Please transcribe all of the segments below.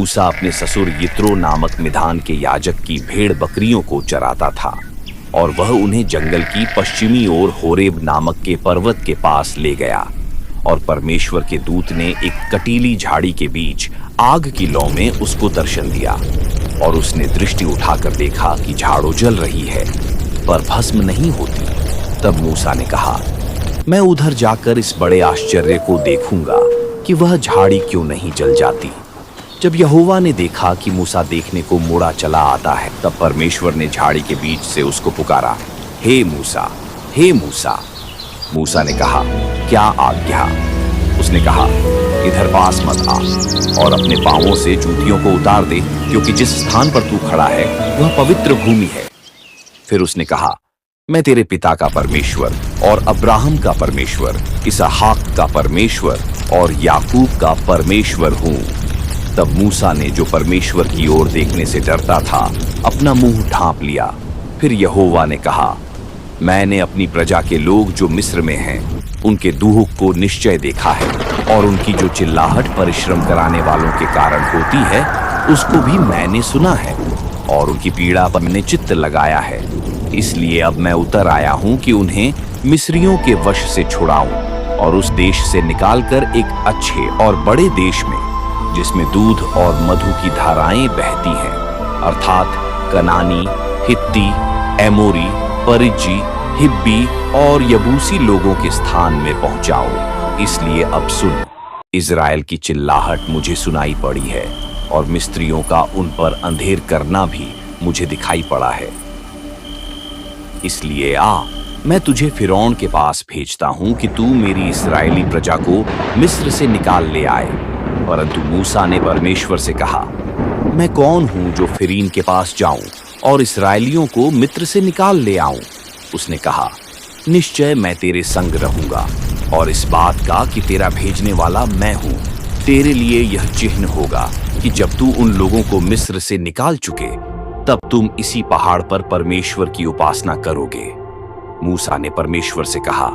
मूसा अपने ससुर यित्रो नामक मिधान के याजक की भेड़ बकरियों को चराता था और वह उन्हें जंगल की पश्चिमी ओर होरेब नामक के पर्वत के पास ले गया। और परमेश्वर के दूत ने एक कटीली झाड़ी के बीच आग की लौ में उसको दर्शन दिया और उसने दृष्टि उठाकर देखा कि झाड़ो जल रही है पर भस्म नहीं होती। तब मूसा ने कहा, मैं उधर जाकर इस बड़े आश्चर्य को देखूंगा कि वह झाड़ी क्यों नहीं जल जाती। जब यहोवा ने देखा कि मूसा देखने को मुड़ा चला आता है, तब परमेश्वर ने झाड़ी के बीच से उसको पुकारा, हे मूसा, हे मूसा। मूसा ने कहा, क्या आज्ञा? उसने कहा, इधर पास मत आ और अपने पांवों से जूतियों को उतार दे, क्योंकि जिस स्थान पर तू खड़ा है वह पवित्र भूमि है। फिर उसने कहा, मैं तेरे पिता का परमेश्वर और अब्राहम का परमेश्वर, इसहाक का परमेश्वर और याकूब का परमेश्वर हूँ। तब मूसा ने, जो परमेश्वर की ओर देखने से डरता था, अपना मुंह ढांप लिया। फिर यहोवा ने कहा, मैंने अपनी प्रजा के लोग जो मिस्र में हैं, उनके दुख को निश्चय देखा है और उनकी जो चिल्लाहट परिश्रम कराने वालों के कारण होती है, उसको भी मैंने सुना है और उनकी पीड़ा पर मैंने चित्त लगाया है। इसलिए अब मैं उतर आया हूँ कि उन्हें मिस्रियों के वश से छुड़ाऊं और उस देश से निकालकर एक अच्छे और बड़े देश में, जिसमें दूध और मधु की धाराएं बहती हैं, अर्थात कनानी, हित्ती, एमोरी, परिज्जी, हिब्बी और यबूसी लोगों के स्थान में पहुंचाओ। इसलिए अब सुन, इज़राइल की चिल्लाहट मुझे सुनाई पड़ी है और मिस्रियों का उन पर अंधेर करना भी मुझे दिखाई पड़ा है। इसलिए आ, मैं तुझे फिरौन के पास भेजता हूं कि तू मेरी इस्राएली प्रजा को मिस्र से निकाल ले आए। परंतु मूसा ने परमेश्वर से कहा, मैं कौन हूं जो फिरौन के पास जाऊं और इस्राएलियों को मिस्र से निकाल ले आऊं? उसने कहा, निश्चय मैं तेरे संग रहूंगा और इस बात का कि तेरा भेजने वाला मैं हूं, तेरे लिए यह चिन्ह होगा कि जब तू उन लोगों को मिस्र से निकाल चुके, तब तुम इसी पहाड़ पर परमेश्वर की उपासना करोगे। मूसा ने परमेश्वर से कहा,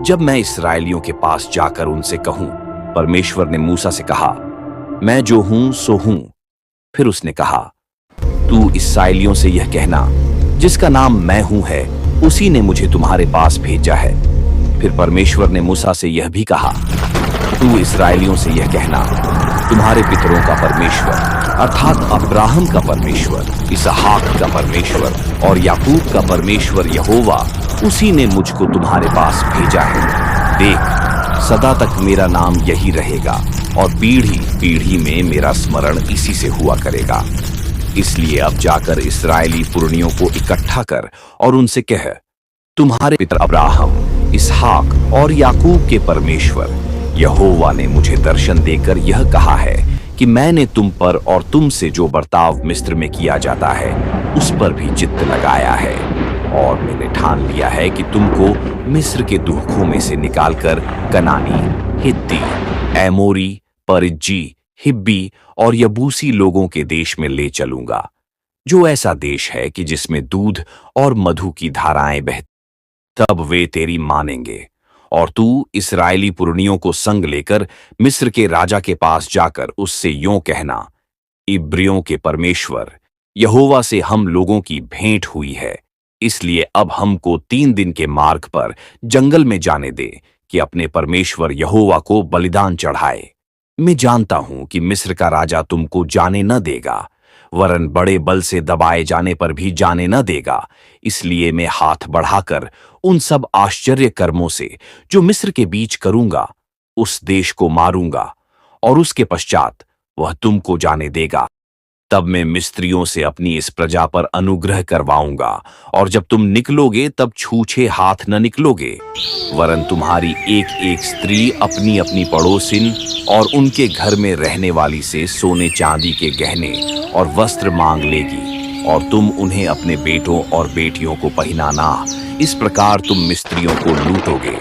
जब मैं इस्राएलियों के पास जाकर उनसे कहूं। परमेश्वर ने मूसा से कहा, मैं जो हूं सो हूं। फिर उसने कहा, तू इस्राएलियों से यह कहना, जिसका नाम मैं हूं है, उसी ने मुझे तुम्हारे पास भेजा है। फिर परमेश्वर ने मूसा से यह भी कहा, तू इस्राएलियों से यह कहना, तुम्हारे पितरों का परमेश्वर अर्थात अब्राहम का परमेश्वर, इसहाक का परमेश्वर और याकूब का परमेश्वर यहोवा, उसी ने मुझको तुम्हारे पास भेजा है। देख, सदा तक मेरा नाम यही रहेगा और पीढ़ी पीढ़ी में मेरा स्मरण इसी से हुआ करेगा। इसलिए अब जाकर इस्राएली पुरनियों को इकट्ठा कर और उनसे कह, तुम्हारे पितर अब्राहम, इसहाक और याकूब के परमेश्वर यहोवा ने मुझे दर्शन देकर यह कहा है कि मैंने तुम पर और तुमसे जो बर्ताव मिस्र में किया जाता है, उस पर भी चित्त लगाया है और मैंने ठान लिया है कि तुमको मिस्र के दुखों में से निकालकर कनानी, हित्ती, एमोरी, परिज्जी, हिब्बी और यबूसी लोगों के देश में ले चलूंगा, जो ऐसा देश है कि जिसमें दूध और मधु की धाराएं बहती। तब वे तेरी मानेंगे और तू इस्राएली पुरनियों को संग लेकर मिस्र के राजा के पास जाकर उससे यों कहना, इब्रियों के परमेश्वर यहोवा से हम लोगों की भेंट हुई है, इसलिए अब हमको 3 दिन के मार्ग पर जंगल में जाने दे कि अपने परमेश्वर यहोवा को बलिदान चढ़ाए। मैं जानता हूं कि मिस्र का राजा तुमको जाने न देगा, वरन बड़े बल से दबाए जाने पर भी जाने न देगा। इसलिए मैं हाथ बढ़ाकर उन सब आश्चर्य कर्मों से जो मिस्र के बीच करूंगा, उस देश को मारूंगा और उसके पश्चात वह तुमको जाने देगा। तब मैं मिस्रियों से अपनी इस प्रजा पर अनुग्रह करवाऊंगा और जब तुम निकलोगे तब छूछे हाथ न निकलोगे, वरन तुम्हारी एक एक स्त्री अपनी अपनी पड़ोसिन और उनके घर में रहने वाली से सोने चांदी के गहने और वस्त्र मांग लेगी और तुम उन्हें अपने बेटों और बेटियों को पहनाना। इस प्रकार तुम मिस्रियों को लूटोगे।